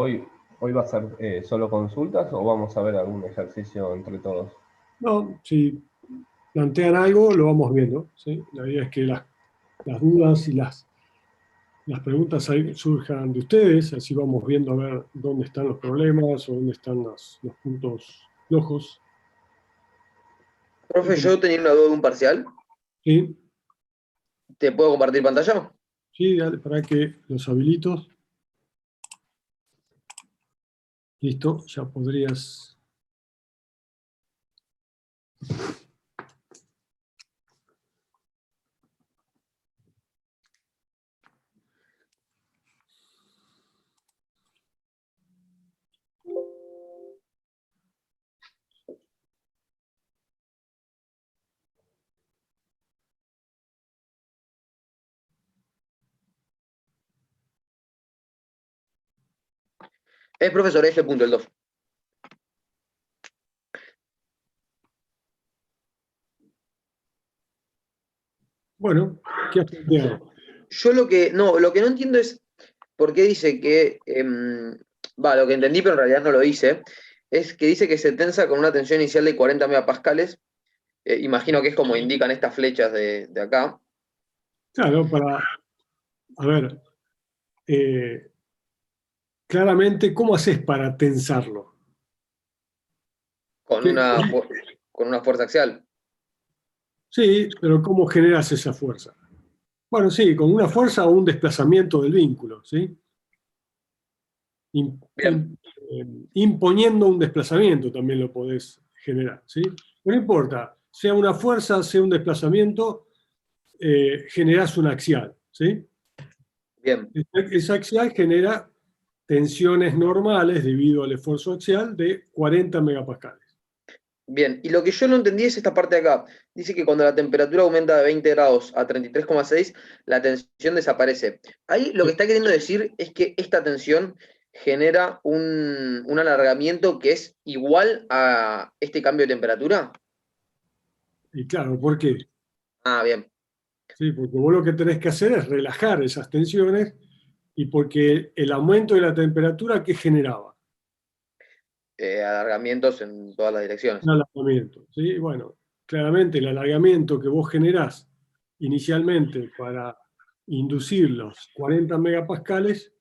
hoy va a ser solo consultas o vamos a ver algún ejercicio entre todos? No, si plantean algo, lo vamos viendo, ¿sí? La idea es que las dudas y las preguntas ahí surjan de ustedes, así vamos viendo a ver dónde están los problemas o dónde están los puntos flojos. Profe, yo tenía una duda de un parcial. Sí, ¿Te puedo compartir pantalla? sí, dale, para que los habilito. Listo, ya podrías. Es profesor F. punto el 2. Bueno, ¿qué has planteado? Yo lo que no entiendo es por qué dice que, lo que entendí, pero en realidad no lo dice, es que dice que se tensa con una tensión inicial de 40 megapascales. Imagino que es como indican estas flechas de acá, Claro, a ver, claramente, ¿cómo haces para tensarlo? con ¿Qué- una, con una fuerza axial. Sí, pero ¿cómo generas esa fuerza? Bueno, sí, con una fuerza o un desplazamiento del vínculo, ¿sí? Im- Bien, im- Imponiendo un desplazamiento también lo podés generar, ¿sí? No importa, sea una fuerza, sea un desplazamiento, generás un axial, ¿sí? bien, Esa axial genera tensiones normales debido al esfuerzo axial de 40 megapascales. bien. Y lo que yo no entendí es esta parte de acá. Dice que cuando la temperatura aumenta de 20 grados a 33,6, la tensión desaparece. Ahí lo que está queriendo decir es que esta tensión genera un alargamiento que es igual a este cambio de temperatura. Y claro, ¿por qué? Ah, bien. Sí, porque vos lo que tenés que hacer es relajar esas tensiones y porque el aumento de la temperatura, ¿qué generaba? Alargamientos en todas las Un direcciones. alargamiento, ¿sí? Bueno, claramente el alargamiento que vos generás inicialmente para inducir los 40 megapascales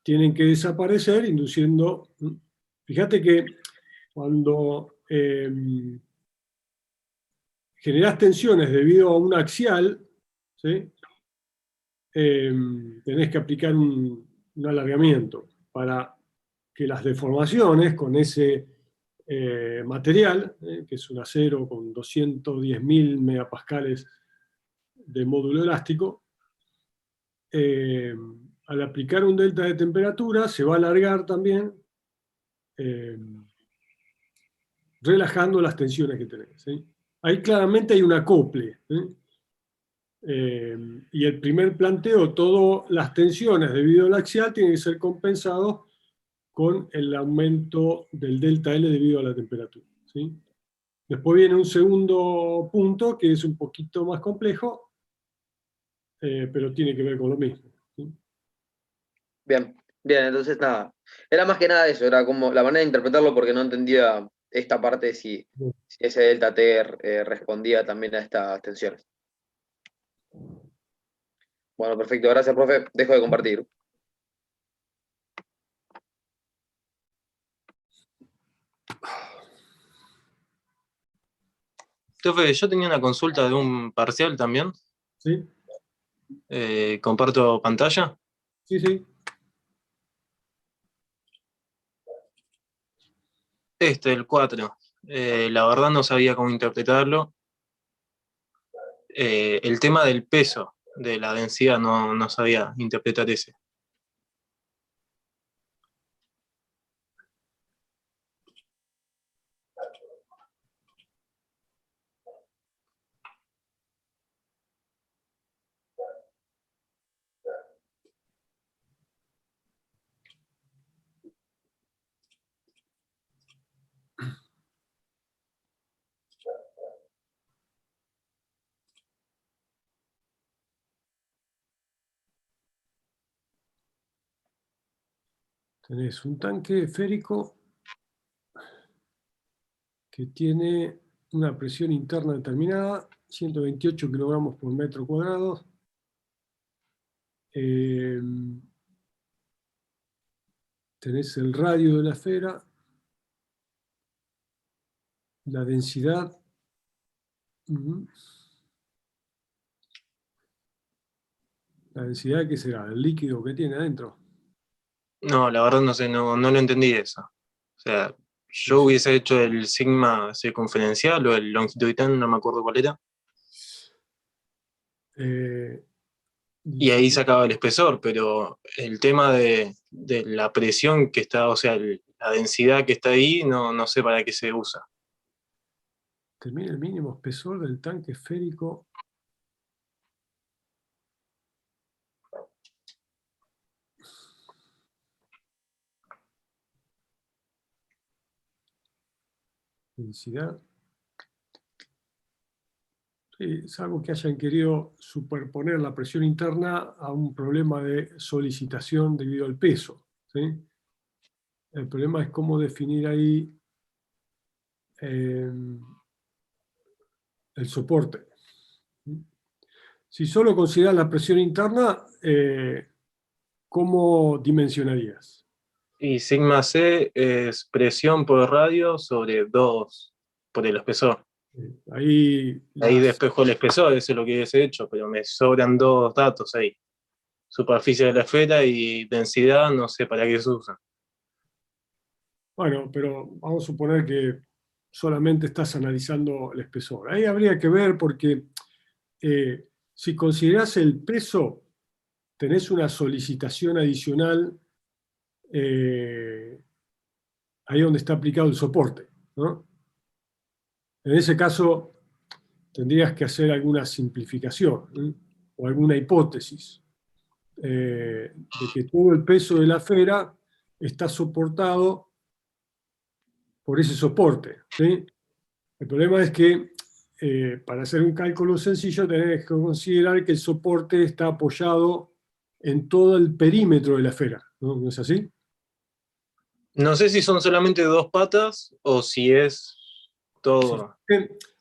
tienen que desaparecer induciendo. Fíjate que cuando generás tensiones debido a un axial, ¿sí? Eh, Tenés que aplicar un alargamiento para que las deformaciones con ese material, que es un acero con 210.000 megapascales de módulo elástico, eh, al aplicar un delta de temperatura se va a alargar también, eh, relajando las tensiones que tenés, ¿sí? Ahí claramente hay un acople, ¿sí? Y el primer planteo, todas las tensiones debido al axial tienen que ser compensados con el aumento del delta L debido a la temperatura, ¿sí? Después viene un segundo punto que es un poquito más complejo, pero tiene que ver con lo mismo, ¿sí? Bien, bien, entonces nada. Era más que nada eso, era como la manera de interpretarlo porque no entendía esta parte si ese delta T respondía también a estas tensiones. Bueno, perfecto, gracias, profe. Dejo de compartir. Profe, yo tenía una consulta de un parcial también. ¿Sí? Comparto pantalla. Sí, sí. El 4. La verdad no sabía cómo interpretarlo. El tema del peso, de la densidad, no sabía interpretar ese. tenés un tanque esférico que tiene una presión interna determinada, 128 kilogramos por metro cuadrado. Tenés el radio de la esfera, la densidad. La densidad, ¿qué será? El líquido que tiene adentro. No, la verdad no sé, no lo entendí eso. O sea, yo hubiese hecho el sigma circunferencial o el longitudinal, no me acuerdo cuál era. Y ahí sacaba el espesor, pero el tema de la presión que está, o sea, la densidad que está ahí, no sé para qué se usa. Determina el mínimo espesor del tanque esférico. Densidad. Sí, salvo que hayan querido superponer la presión interna a un problema de solicitación debido al peso, ¿sí? El problema es cómo definir ahí el soporte. Si solo consideras la presión interna, ¿cómo dimensionarías? Y sigma C es presión por radio sobre 2 por el espesor. Ahí Ahí despejo el espesor, eso es lo que hubiese hecho, pero me sobran dos datos ahí. Superficie de la esfera y densidad, no sé para qué se usa. Bueno, pero vamos a suponer que solamente estás analizando el espesor. Ahí habría que ver porque si considerás el peso, tenés una solicitación adicional ahí donde está aplicado el soporte, ¿no? En ese caso, tendrías que hacer alguna simplificación, ¿eh? O alguna hipótesis de que todo el peso de la esfera está soportado por ese soporte, ¿sí? El problema es que para hacer un cálculo sencillo tenés que considerar que el soporte está apoyado en todo el perímetro de la esfera, ¿no? ¿No es así? No sé si son solamente 2 patas o si es todo.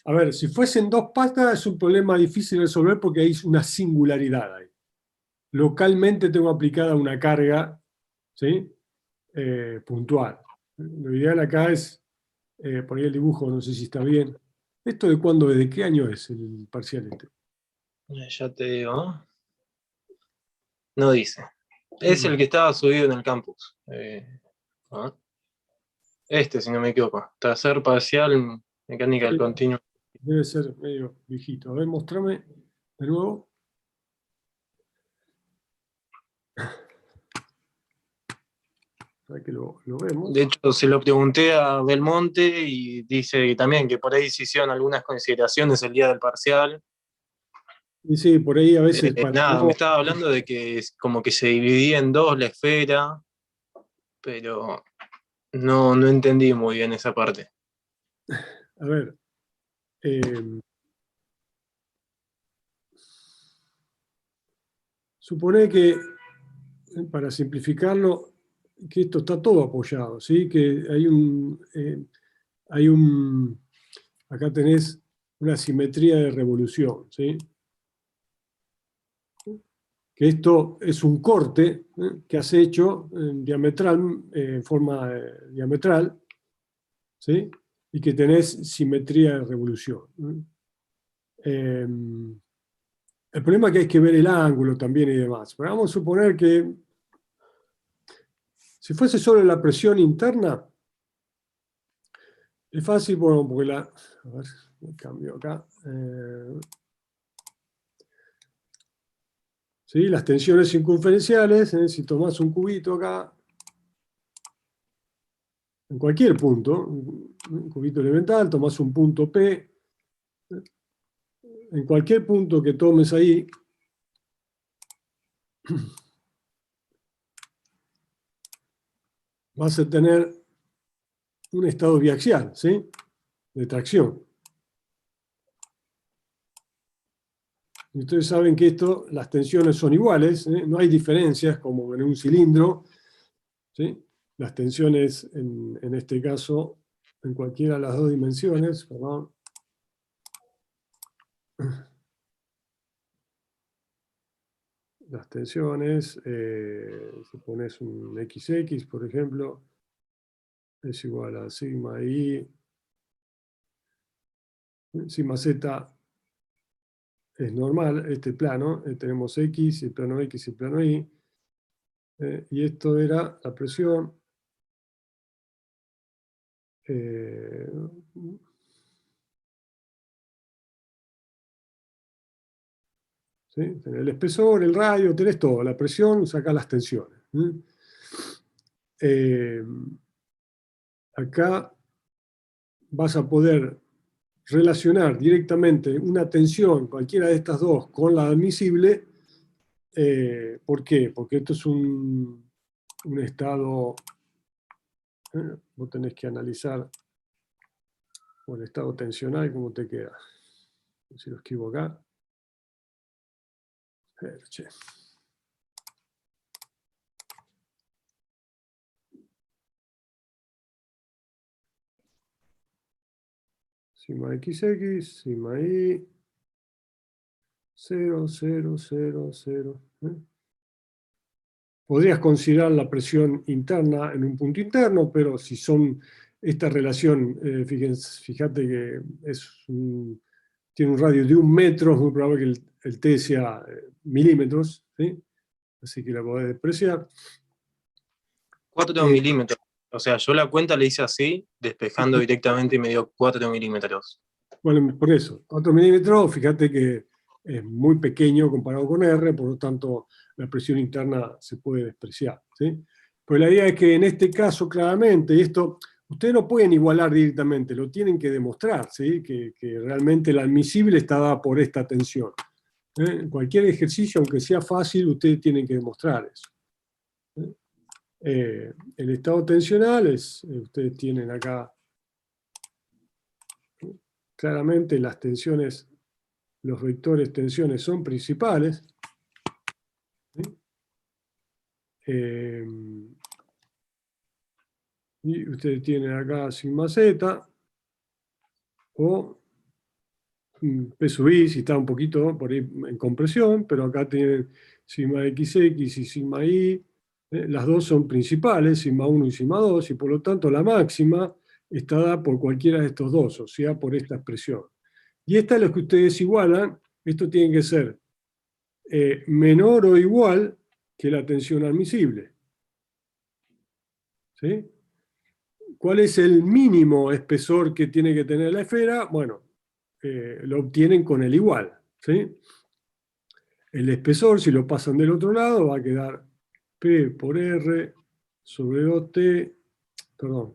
A ver, si fuesen 2 patas es un problema difícil de resolver porque hay una singularidad ahí. Localmente tengo aplicada una carga, ¿sí? Puntual. Lo ideal acá es, por ahí el dibujo, no sé si está bien. ¿Esto de cuándo, desde qué año es el parcial este? Ya te digo. No dice. Es el que estaba subido en el campus. Este, si no me equivoco. Tercer parcial, mecánica del continuo. Debe ser medio viejito. A ver, mostrame de nuevo. A ver que lo vemos. De hecho, se lo pregunté a Belmonte y dice también que por ahí se hicieron algunas consideraciones el día del parcial. Y sí, por ahí a veces... Nada, me estaba hablando de que es como que se dividía en dos la esfera, pero no entendí muy bien esa parte. A ver. Supone que, para simplificarlo, que esto está todo apoyado, ¿sí? Que hay un, acá tenés una simetría de revolución, ¿sí? Que esto es un corte que has hecho en forma diametral, ¿sí? Y que tenés simetría de revolución. El problema es que hay que ver el ángulo también y demás. Pero vamos a suponer que si fuese solo la presión interna, es fácil, bueno, porque a ver, cambio acá. ¿Sí? Las tensiones circunferenciales, si tomás un cubito acá, en cualquier punto, un cubito elemental, tomás un punto P, en cualquier punto que tomes ahí, vas a tener un estado biaxial, ¿sí? De tracción. Y ustedes saben que las tensiones son iguales, no hay diferencias como en un cilindro, ¿sí? las tensiones, en este caso, en cualquiera de las dos dimensiones, perdón. Las tensiones, si pones un XX, por ejemplo, es igual a sigma I, sigma Z es normal, este plano, tenemos X, el plano X y el plano Y, y esto era la presión. ¿Sí? Tenés el espesor, el radio, tenés todo, la presión, sacás las tensiones. Acá vas a poder relacionar directamente una tensión, cualquiera de estas dos, con la admisible. ¿Por qué? Porque esto es un estado, vos tenés que analizar el estado tensional, cómo te queda. Si lo escribo acá. Che. Sigma XX, sigma I, 0, 0, 0, 0. Podrías considerar la presión interna en un punto interno, pero si son esta relación, fíjate que tiene un radio de 1 metro, es muy probable que el T sea milímetros, ¿sí? Así que la podés despreciar. 4 milímetros. O sea, yo la cuenta le hice así, despejando directamente y me dio 4 milímetros. Bueno, por eso, 4 milímetros, fíjate que es muy pequeño comparado con R, por lo tanto la presión interna se puede despreciar, ¿sí? Pero la idea es que en este caso claramente, esto ustedes no pueden igualar directamente, lo tienen que demostrar, ¿sí? Que realmente la admisible está dada por esta tensión. En cualquier ejercicio, aunque sea fácil, ustedes tienen que demostrar eso. El estado tensional ustedes tienen acá claramente las tensiones, los vectores tensiones son principales. ¿Sí? Y ustedes tienen acá sigma Z, o P sub I, si está un poquito por ahí en compresión, pero acá tienen sigma XX y sigma I. Las dos son principales, sigma 1 y sigma 2, y por lo tanto la máxima está dada por cualquiera de estos dos, o sea, por esta expresión. Y esta es lo que ustedes igualan, esto tiene que ser menor o igual que la tensión admisible. ¿Sí? ¿Cuál es el mínimo espesor que tiene que tener la esfera? Bueno, lo obtienen con el igual. ¿Sí? El espesor, si lo pasan del otro lado, va a quedar P por R sobre 2T, perdón.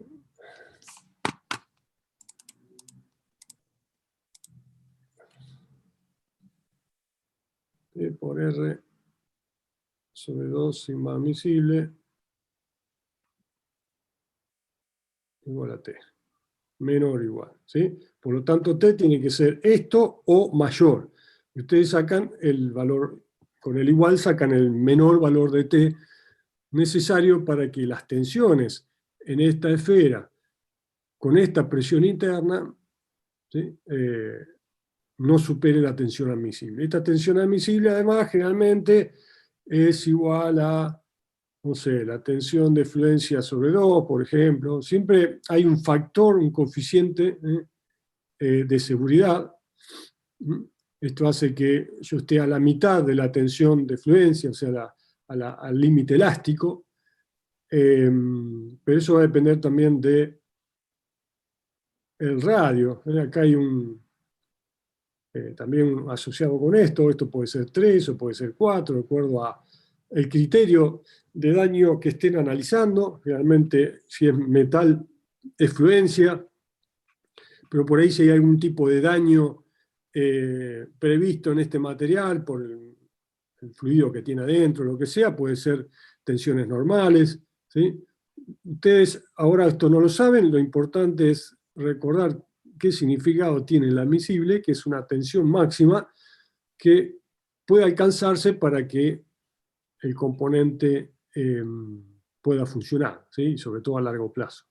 P por R sobre 2 sigma admisible igual a T. Menor o igual. ¿Sí? Por lo tanto, T tiene que ser esto o mayor. Y ustedes sacan el valor, con el igual sacan el menor valor de T necesario para que las tensiones en esta esfera, con esta presión interna, ¿sí? No supere la tensión admisible. Esta tensión admisible, además, generalmente es igual a, no sé, la tensión de fluencia sobre 2, por ejemplo. Siempre hay un factor, un coeficiente de seguridad. Esto hace que yo esté a la mitad de la tensión de fluencia, o sea, al límite elástico. Pero eso va a depender también del radio. Acá hay también asociado con esto puede ser 3 o puede ser 4, de acuerdo al criterio de daño que estén analizando. Realmente, si es metal, es fluencia, pero por ahí si hay algún tipo de daño previsto en este material, por el fluido que tiene adentro, lo que sea, puede ser tensiones normales. ¿Sí? Ustedes ahora esto no lo saben, lo importante es recordar qué significado tiene la admisible, que es una tensión máxima que puede alcanzarse para que el componente pueda funcionar, ¿sí? Sobre todo a largo plazo.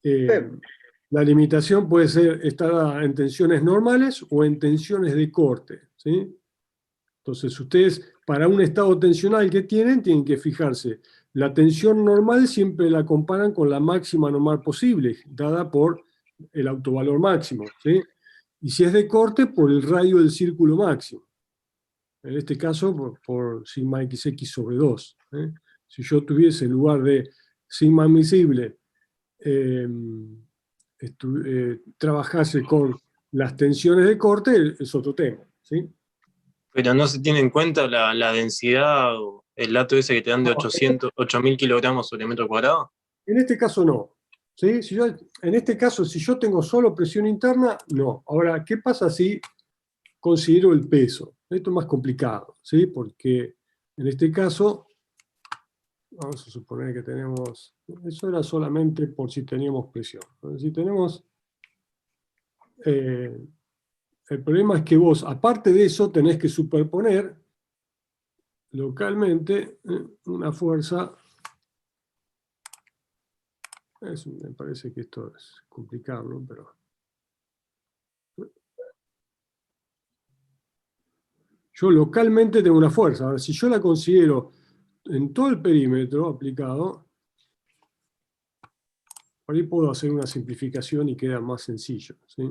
Bien. La limitación puede estar dada en tensiones normales o en tensiones de corte, ¿sí? Entonces, ustedes, para un estado tensional que tienen que fijarse. La tensión normal siempre la comparan con la máxima normal posible, dada por el autovalor máximo, ¿sí? Y si es de corte, por el radio del círculo máximo. En este caso, por sigma XX sobre 2. Si yo tuviese, en lugar de sigma admisible, trabajase con las tensiones de corte, es otro tema, ¿sí? Pero no se tiene en cuenta la densidad o el dato ese que te dan de 8.000 kilogramos sobre metro cuadrado. En este caso no. ¿Sí? En este caso, si yo tengo solo presión interna, no. Ahora, ¿qué pasa si considero el peso? Esto es más complicado, ¿sí? Porque en este caso, vamos a suponer que tenemos, eso era solamente por si teníamos presión. Pero si tenemos, el problema es que vos, aparte de eso, tenés que superponer localmente una fuerza. Me parece que esto es complicado, pero yo localmente tengo una fuerza. Ahora, si yo la considero en todo el perímetro aplicado, por ahí puedo hacer una simplificación y queda más sencillo, ¿sí?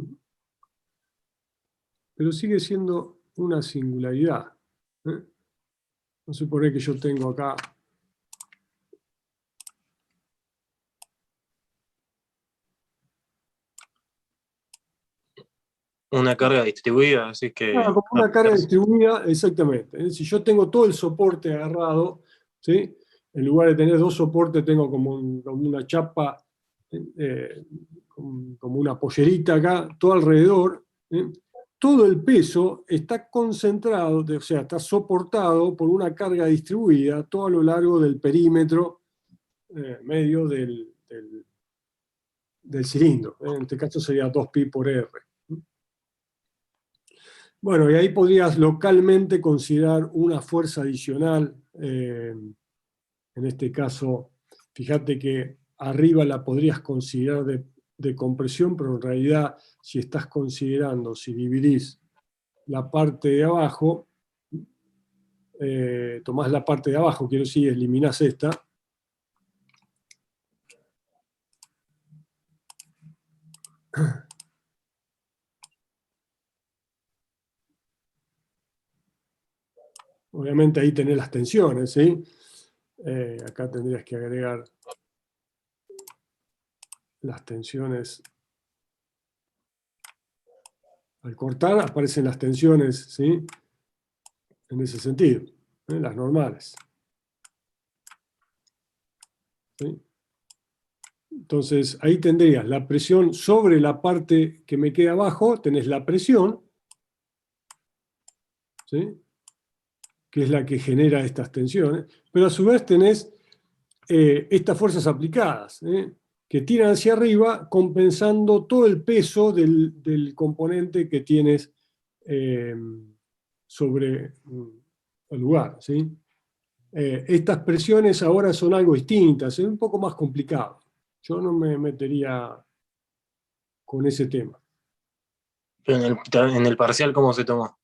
Pero sigue siendo una singularidad. Vamos a suponer que yo tengo acá Una carga distribuida, así que... como una carga distribuida, exactamente. Si yo tengo todo el soporte agarrado, ¿sí? En lugar de tener dos soportes, tengo como una chapa, como una pollerita acá, todo alrededor. Todo el peso está concentrado, o sea, está soportado por una carga distribuida todo a lo largo del perímetro medio del cilindro. En este caso sería 2pi por R. Bueno, y ahí podrías localmente considerar una fuerza adicional. En este caso, fíjate que arriba la podrías considerar de compresión, pero en realidad, si estás considerando, si dividís la parte de abajo, tomás la parte de abajo, quiero decir, eliminás esta. Obviamente ahí tenés las tensiones, ¿sí? Acá tendrías que agregar las tensiones. Al cortar aparecen las tensiones, ¿sí? En ese sentido, las normales. ¿Sí? Entonces ahí tendrías la presión sobre la parte que me queda abajo, tenés la presión, ¿sí? Que es la que genera estas tensiones, pero a su vez tenés estas fuerzas aplicadas, que tiran hacia arriba compensando todo el peso del componente que tienes sobre el lugar, ¿sí? Estas presiones ahora son algo distintas, es un poco más complicado. Yo no me metería con ese tema. Pero en el parcial, ¿cómo se tomó?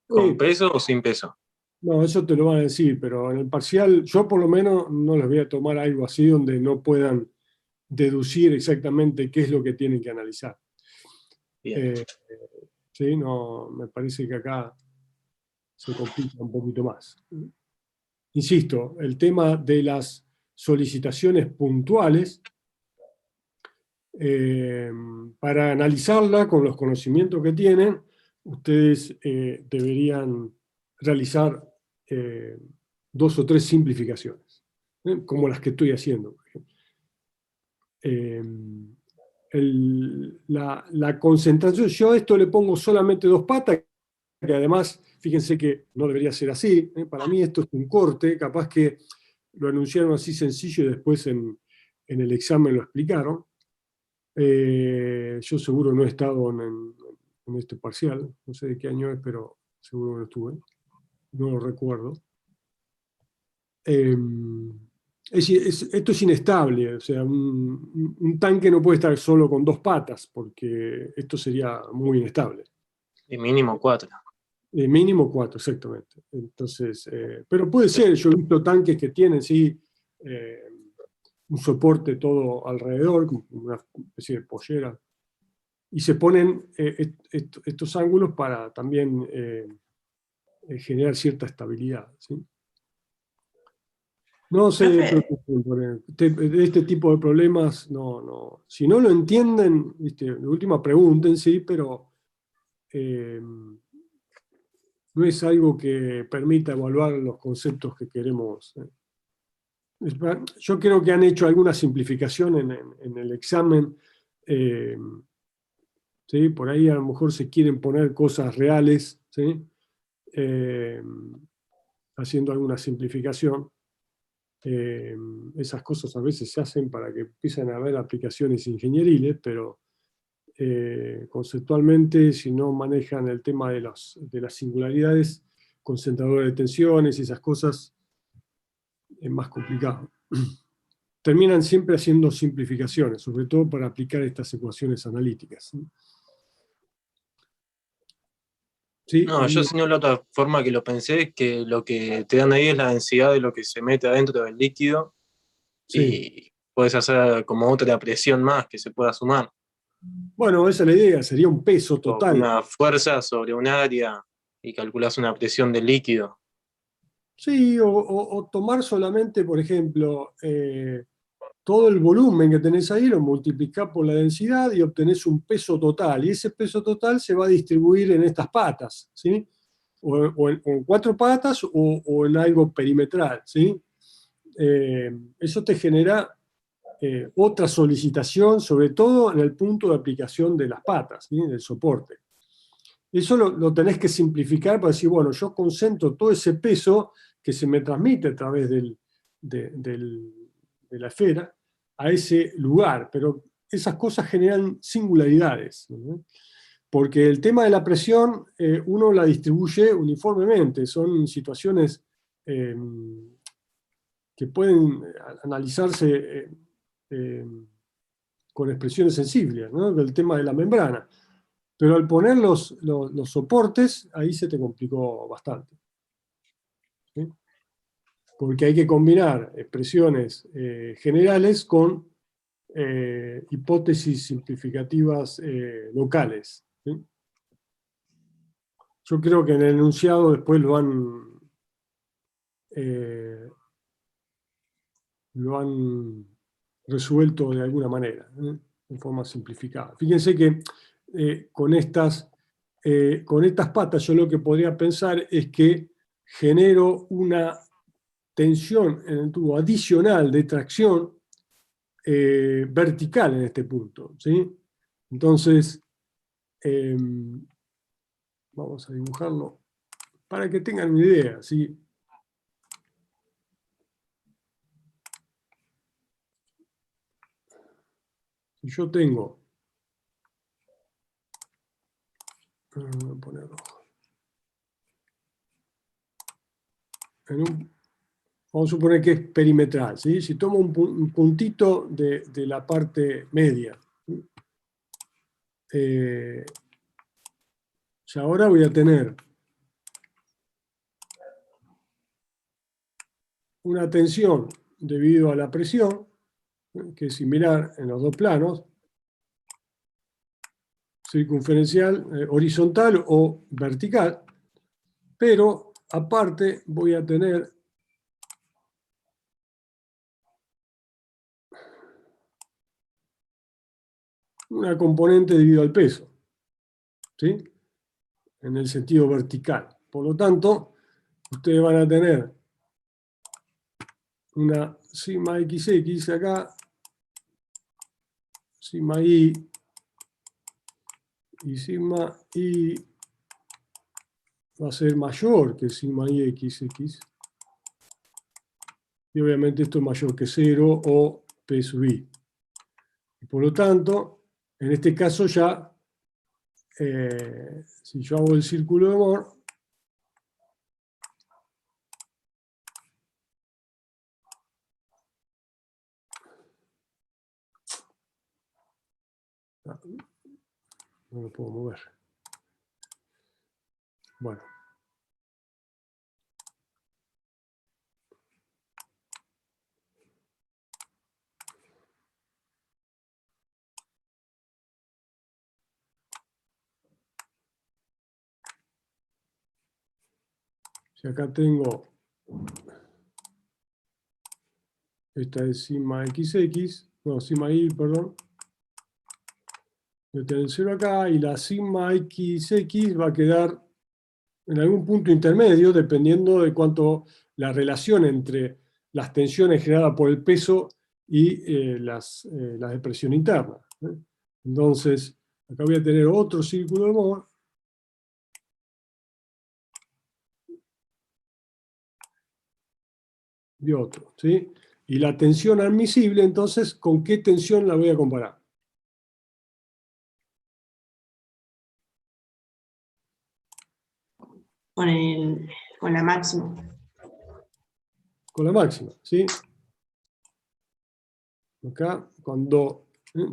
¿Con peso o sin peso? No, eso te lo van a decir, pero en el parcial yo por lo menos no les voy a tomar algo así donde no puedan deducir exactamente qué es lo que tienen que analizar. Sí, no, me parece que acá se complica un poquito más. Insisto, el tema de las solicitaciones puntuales, para analizarla con los conocimientos que tienen, ustedes deberían realizar 2 o 3 simplificaciones, como las que estoy haciendo, por ejemplo. La concentración, yo a esto le pongo solamente 2 patas, que además, fíjense que no debería ser así, para mí esto es un corte, capaz que lo anunciaron así sencillo y después en el examen lo explicaron. Yo seguro no he estado en este parcial, no sé de qué año es, pero seguro no estuve, no lo recuerdo. Esto es inestable, o sea, un tanque no puede estar solo con 2 patas, porque esto sería muy inestable. Y mínimo 4. Mínimo 4, exactamente. Entonces, pero puede ser, yo he visto tanques que tienen, sí, un soporte todo alrededor, como una especie de pollera, y se ponen estos ángulos para también generar cierta estabilidad, ¿sí? No se Profe, preocupen de este tipo de problemas, si no lo entienden, ¿viste? De última pregunten, sí, pero no es algo que permita evaluar los conceptos que queremos. Yo creo que han hecho alguna simplificación en el examen. eh, ¿Sí? Por ahí a lo mejor se quieren poner cosas reales, ¿sí? Eh, haciendo alguna simplificación. Esas cosas a veces se hacen para que empiecen a haber aplicaciones ingenieriles, pero conceptualmente, si no manejan el tema de las singularidades, concentradores de tensiones y esas cosas, es más complicado. Terminan siempre haciendo simplificaciones, sobre todo para aplicar estas ecuaciones analíticas. ¿Sí? No, yo sino la otra forma que lo pensé es que lo que te dan ahí es la densidad de lo que se mete adentro del líquido Sí. y puedes hacer como otra presión más que se pueda sumar. Bueno, esa es la idea, sería un peso O total. una fuerza sobre un área y calculás una presión del líquido. Sí, o tomar solamente, por ejemplo, todo el volumen que tenés ahí, lo multiplicás por la densidad y obtenés un peso total. Y ese peso total se va a distribuir en estas patas, ¿sí? O en 4 patas o en algo perimetral, ¿sí? Eso te genera otra solicitación, sobre todo en el punto de aplicación de las patas, ¿sí? Del soporte. Eso lo tenés que simplificar para decir, bueno, yo concentro todo ese peso que se me transmite a través de la esfera a ese lugar, pero esas cosas generan singularidades, ¿no? Porque el tema de la presión uno la distribuye uniformemente, son situaciones eh, que pueden analizarse con expresiones sensibles, ¿no? Del tema de la membrana. Pero al poner los soportes, ahí se te complicó bastante, ¿sí? Porque hay que combinar expresiones generales con hipótesis simplificativas locales, ¿sí? Yo creo que en el enunciado después eh, lo han resuelto de alguna manera, ¿eh? En forma simplificada. Fíjense que con estas patas yo lo que podría pensar es que genero una tensión en el tubo adicional de tracción vertical en este punto, ¿sí? Entonces, vamos a dibujarlo para que tengan una idea, ¿sí? Si yo tengo, voy a ponerlo vamos a suponer que es perimetral, ¿sí? Si tomo un puntito de la parte media, ya ahora voy a tener una tensión debido a la presión, que es similar en los dos planos, circunferencial, horizontal o vertical, pero aparte voy a tener una componente debido al peso, ¿sí? En el sentido vertical. Por lo tanto, ustedes van a tener una sigma XX acá, sigma I y sigma I va a ser mayor que sigma I XX. Y obviamente esto es mayor que 0 o P sub I. Y por lo tanto, en este caso ya, si yo hago el círculo de Moore, No lo puedo mover. Bueno. Si acá tengo, esta es sigma XX, no, sigma Y, perdón. Voy a tener el 0 acá y la sigma XX va a quedar en algún punto intermedio, dependiendo de cuánto la relación entre las tensiones generadas por el peso y la depresión interna. Entonces, acá voy a tener otro círculo de Mohr. Y otro, ¿sí? Y la tensión admisible, entonces, ¿con qué tensión la voy a comparar? Con la máxima. Con la máxima, ¿sí? Acá,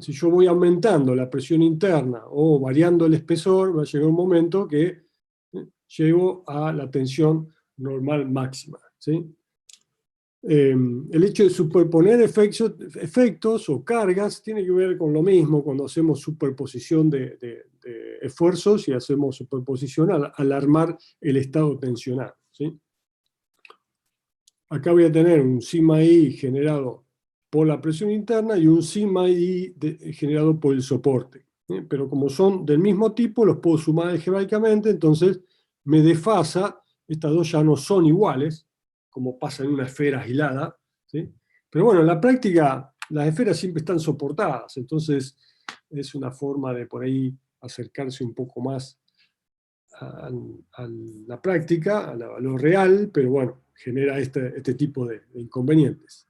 si yo voy aumentando la presión interna o variando el espesor, va a llegar un momento que llego a la tensión normal máxima, ¿sí? El hecho de superponer efectos o cargas tiene que ver con lo mismo cuando hacemos superposición de esfuerzos y hacemos superposición al armar el estado tensional, ¿sí? Acá voy a tener un sigma I generado por la presión interna y un sigma I generado por el soporte, ¿sí? Pero como son del mismo tipo, los puedo sumar algebraicamente, entonces me desfasa, estas dos ya no son iguales, como pasa en una esfera aislada, ¿sí? Pero bueno, en la práctica las esferas siempre están soportadas, entonces es una forma de por ahí acercarse un poco más a la práctica, a lo real, pero bueno, genera este tipo de inconvenientes.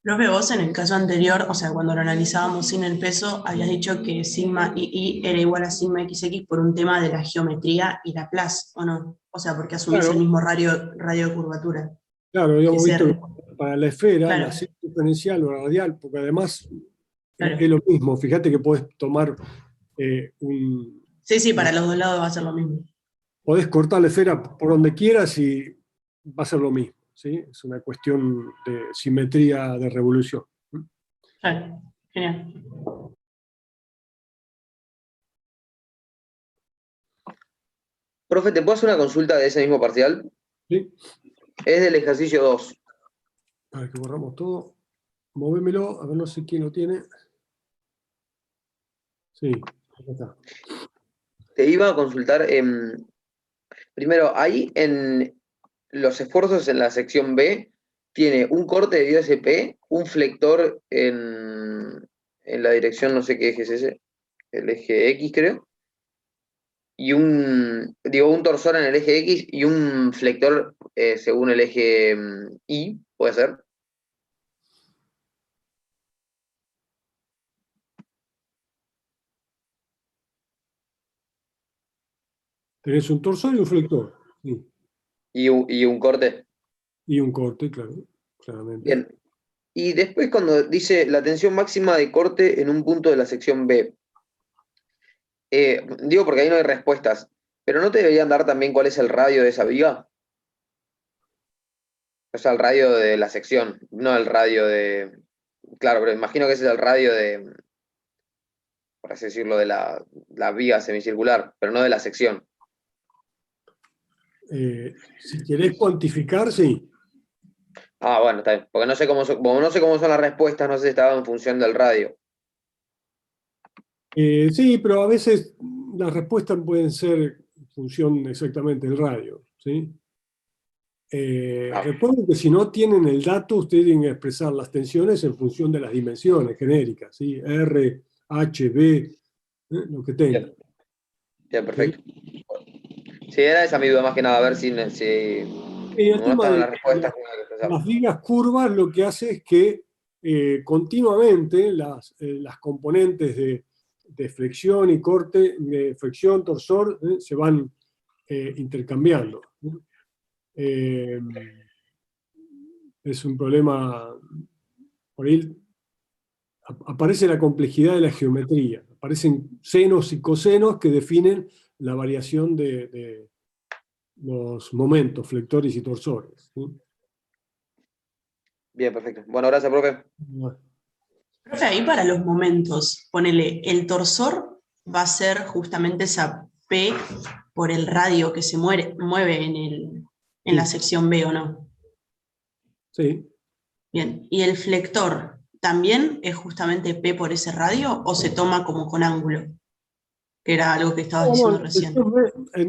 Profe, vos en el caso anterior, o sea, cuando lo analizábamos sin el peso, habías dicho que sigma II era igual a sigma XX por un tema de la geometría y la Laplace, ¿o no? O sea, porque asumís Claro. el mismo radio de curvatura. Claro, habíamos Que visto se- que para la esfera, Claro. la exponencial o radial, porque además Claro. es lo mismo. Fíjate que podés tomar Sí, para los dos lados va a ser lo mismo. podés cortar la esfera por donde quieras y va a ser lo mismo, ¿sí? Es una cuestión de simetría de revolución. Claro, genial. Profe, ¿te puedo hacer una consulta de ese mismo parcial? ¿Sí? Es del ejercicio 2. A ver que borramos todo. Movémelo, a ver, no sé quién lo tiene. Sí, acá está. Te iba a consultar, primero, ahí en los esfuerzos en la sección B, tiene un corte de Dios SP, un flector en la dirección, no sé qué eje es ese, el eje X creo, y un torsor en el eje X y un flector según el eje Y, puede ser. Tenés un torsor y un flector. Sí. Y un corte. Y un corte, claro, claramente. Bien. Y después cuando dice la tensión máxima de corte en un punto de la sección B, digo porque ahí no hay respuestas, pero ¿no te deberían dar también cuál es el radio de esa viga? O sea, el radio de la sección, no el radio de... Claro, pero imagino que ese es el radio de, por así decirlo, de la viga semicircular, pero no de la sección. Si querés cuantificar, sí. Ah, bueno, está bien. Porque no sé cómo son, como no sé cómo son las respuestas, no sé si estaba en función del radio. Sí, pero a veces las respuestas pueden ser en función exactamente del radio, ¿sí? Ah, Recuerden que si no tienen el dato, ustedes tienen que expresar las tensiones en función de las dimensiones genéricas, ¿sí? R, H, B, lo que tengan. bien, bien, perfecto. Sí, era esa mi duda más que nada, a ver si Y el como no tema estaban de las respuestas, tenía que expresarlo. las vigas curvas lo que hace es que continuamente las componentes de flexión y corte, de flexión, torsor, se van intercambiando. Eh, es un problema, por ahí aparece la complejidad de la geometría. Aparecen senos y cosenos que definen la variación de los momentos, flectores y torsores, ¿sí? Bien, perfecto. Bueno, gracias, profe. Bueno, Profe, ahí para los momentos, ponele, el torsor va a ser justamente esa P por el radio que se mueve en la sección B, ¿o no? sí. Bien, ¿y el flector también es justamente P por ese radio o se toma como con ángulo? Que era algo que estabas diciendo recién.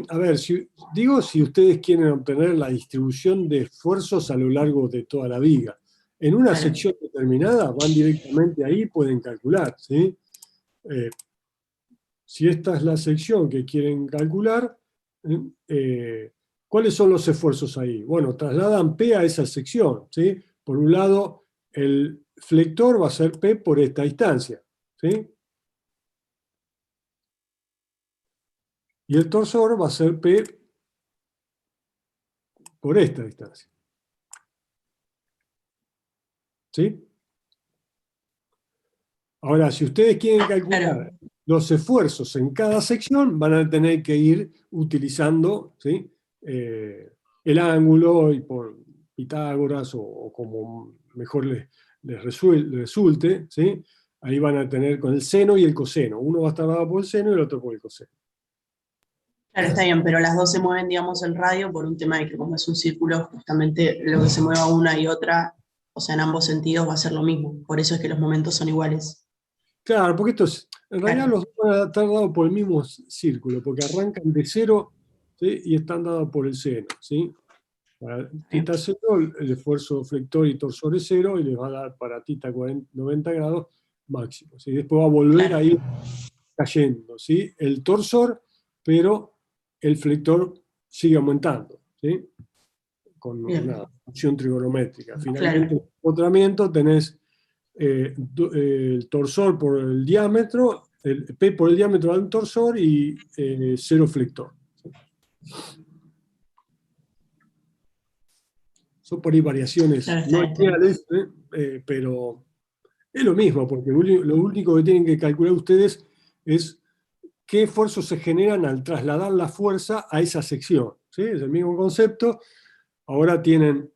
A ver, si ustedes quieren obtener la distribución de esfuerzos a lo largo de toda la viga, en una Claro. sección determinada van directamente ahí y pueden calcular, ¿sí? Si esta es la sección que quieren calcular, ¿cuáles son los esfuerzos ahí? Bueno, trasladan P a esa sección, ¿sí? Por un lado, el flector va a ser P por esta distancia, ¿sí? Y el torsor va a ser P por esta distancia. ¿Sí? Ahora, si ustedes quieren calcular Claro. los esfuerzos en cada sección, van a tener que ir utilizando, ¿sí? El ángulo y por Pitágoras o como mejor les resulte, ¿sí? Ahí van a tener con el seno y el coseno. Uno va a estar dado por el seno y el otro por el coseno. Claro, está bien, pero las dos se mueven, digamos, el radio por un tema de que como es un círculo, justamente lo que se mueva una y otra, o sea, en ambos sentidos va a ser lo mismo. Por eso es que los momentos son iguales. Claro, porque en realidad Claro. los dos van a estar dados por el mismo círculo, porque arrancan de cero, ¿sí? Y están dados por el seno, ¿sí? Para tita 0, el esfuerzo flector y torsor es 0, y les va a dar para tita 90 grados máximo, ¿sí? Después va a volver Claro. a ir cayendo, ¿sí? El torsor, pero el flector sigue aumentando, ¿sí? Con Bien. una función trigonométrica. Finalmente, Claro. en el empotramiento tenés el torsor por el diámetro, el P por el diámetro del torsor y 0 flector. Son por ahí variaciones Claro, está no bien, está bien. lineales, pero es lo mismo, porque lo único que tienen que calcular ustedes es qué esfuerzos se generan al trasladar la fuerza a esa sección, ¿sí? Es el mismo concepto. Ahora tienen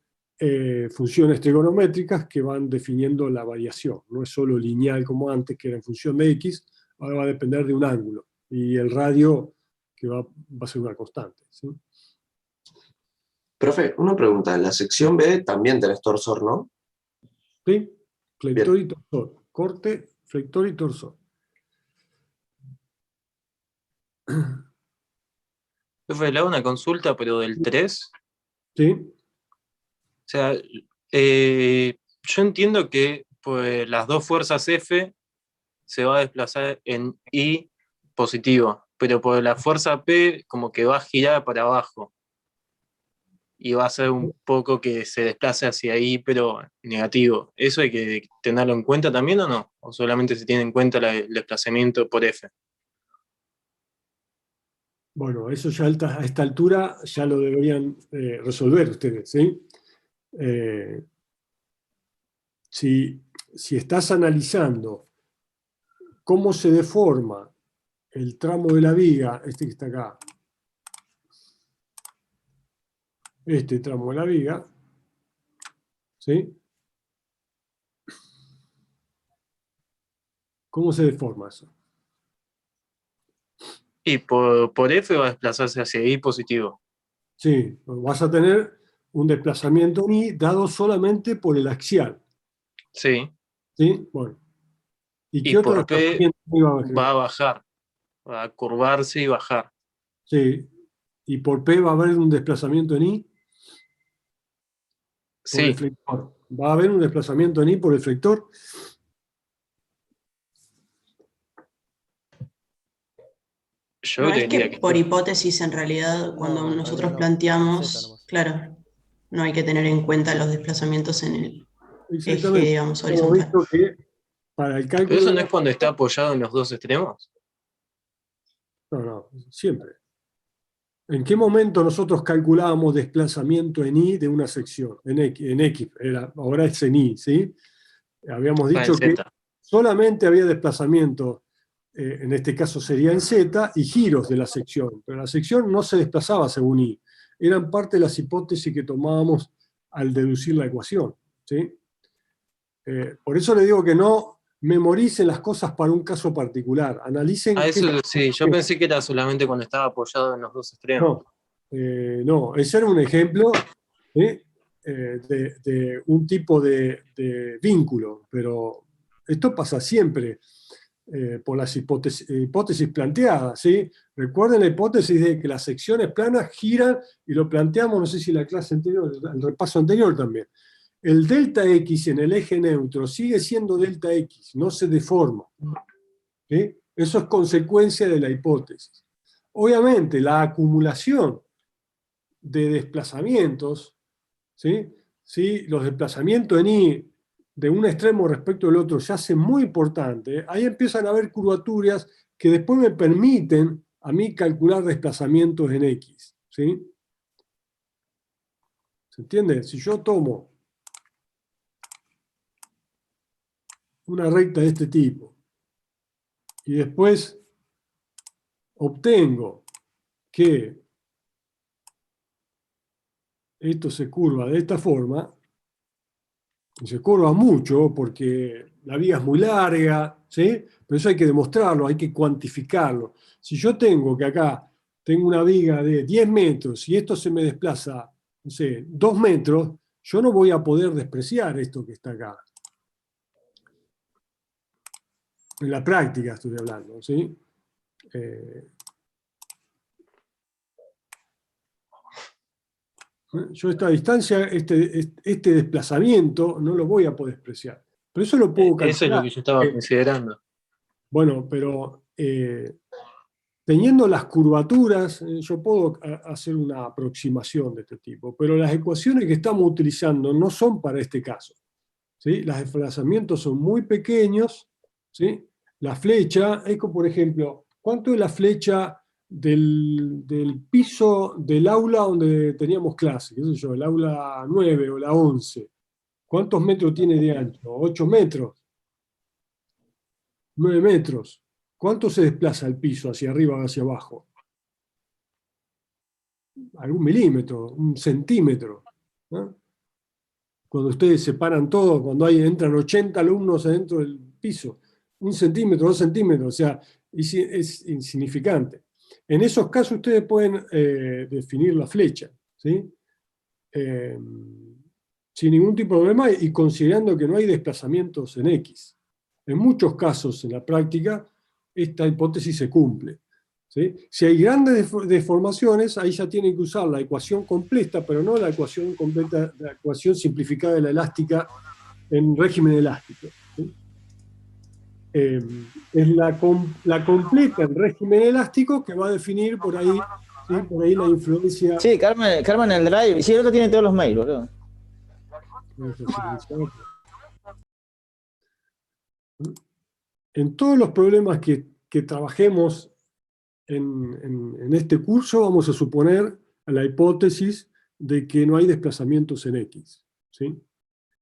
funciones trigonométricas que van definiendo la variación. No es solo lineal como antes, que era en función de X, ahora va a depender de un ángulo. Y el radio, que va a ser una constante, ¿sí? Profe, una pregunta. En la sección B también tenés torsor, ¿no? ¿Sí? Flector Bien. y torsor. Corte, flector y torsor. Profe, le hago una consulta, pero del 3. ¿Sí? O sea, yo entiendo que pues, las dos fuerzas F se va a desplazar en I positivo, pero por la fuerza P como que va a girar para abajo. Y va a ser un poco que se desplace hacia I, pero negativo. ¿Eso hay que tenerlo en cuenta también o no? ¿O solamente se tiene en cuenta el desplazamiento por F? Bueno, eso ya a esta altura ya lo deberían resolver ustedes, ¿sí? Si estás analizando cómo se deforma el tramo de la viga, este que está acá, este tramo de la viga, ¿sí? ¿Cómo se deforma eso? Y por F va a desplazarse hacia I positivo. Sí, vas a tener un desplazamiento en I dado solamente por el axial, Sí. ¿sí? Bueno, ¿y Y qué otro por P desplazamiento iba a generar? va a bajar, va a curvarse y bajar. Sí, y por P va a haber un desplazamiento en I por el Sí, flector. ¿Va a haber un desplazamiento en I por el flector? yo No es creería que que por sí. hipótesis, en realidad, cuando No, en nosotros realidad no. Z planteamos, nomás. claro, no hay que tener en cuenta los desplazamientos en el eje, Exactamente. digamos, Hemos horizontal. visto que para el Pero cálculo eso de no la... es cuando está apoyado en los dos extremos. No, siempre. ¿En qué momento nosotros calculábamos desplazamiento en I de una sección? En X ahora es en I, ¿sí? Habíamos Ah, en dicho que Z. solamente había desplazamiento, en este caso sería en Z, y giros de la sección, pero la sección no se desplazaba según I. Eran parte de las hipótesis que tomábamos al deducir la ecuación, ¿sí? Por eso le digo que no memoricen las cosas para un caso particular, analicen... A eso sí, yo pensé que era solamente cuando estaba apoyado en los dos extremos. No, ese era un ejemplo de un tipo de vínculo, pero esto pasa siempre por las hipótesis planteadas, ¿sí? Recuerden la hipótesis de que las secciones planas giran, y lo planteamos, no sé si la clase anterior, el repaso anterior también. El delta X en el eje neutro sigue siendo delta X, no se deforma, ¿sí? Eso es consecuencia de la hipótesis. Obviamente, la acumulación de desplazamientos, ¿sí? ¿Sí? Los desplazamientos en I de un extremo respecto del otro se hacen muy importantes. Ahí empiezan a haber curvaturas que después me permiten a mí calcular desplazamientos en X, ¿sí? ¿Se entiende? Si yo tomo una recta de este tipo y después obtengo que esto se curva de esta forma, y se curva mucho porque la vía es muy larga, ¿sí? Pero eso hay que demostrarlo, hay que cuantificarlo. Si yo tengo que acá tengo una viga de 10 metros y esto se me desplaza, no sé, 2 metros, yo no voy a poder despreciar esto que está acá. En la práctica estoy hablando, ¿sí? Yo esta distancia, este desplazamiento, no lo voy a poder despreciar. Pero eso lo puedo calcular. Eso es lo que yo estaba considerando. Bueno, pero teniendo las curvaturas, yo puedo hacer una aproximación de este tipo, pero las ecuaciones que estamos utilizando no son para este caso, ¿sí? Los desplazamientos son muy pequeños, ¿sí? La flecha, por ejemplo, ¿cuánto es la flecha del piso del aula donde teníamos clase? ¿Qué sé yo? El aula 9 o la 11. ¿Cuántos metros tiene de ancho? 8 metros. 9 metros. ¿Cuánto se desplaza el piso hacia arriba o hacia abajo? Algún milímetro, un centímetro, ¿no? Cuando ustedes separan todo, cuando entran 80 alumnos adentro del piso, 1 centímetro, 2 centímetros, o sea, es insignificante. En esos casos ustedes pueden definir la flecha, ¿sí? Sin ningún tipo de problema y considerando que no hay desplazamientos en X. En muchos casos, en la práctica, esta hipótesis se cumple, ¿sí? Si hay grandes deformaciones, ahí ya tienen que usar la ecuación completa, pero no la ecuación completa, la ecuación simplificada de la elástica en régimen elástico, ¿sí? Es la completa en régimen elástico que va a definir por ahí, ¿sí? Por ahí la influencia. Sí, Carmen el drive. Sí, el otro tiene todos los mails, boludo. En todos los problemas que trabajemos en este curso, vamos a suponer la hipótesis de que no hay desplazamientos en X, ¿sí?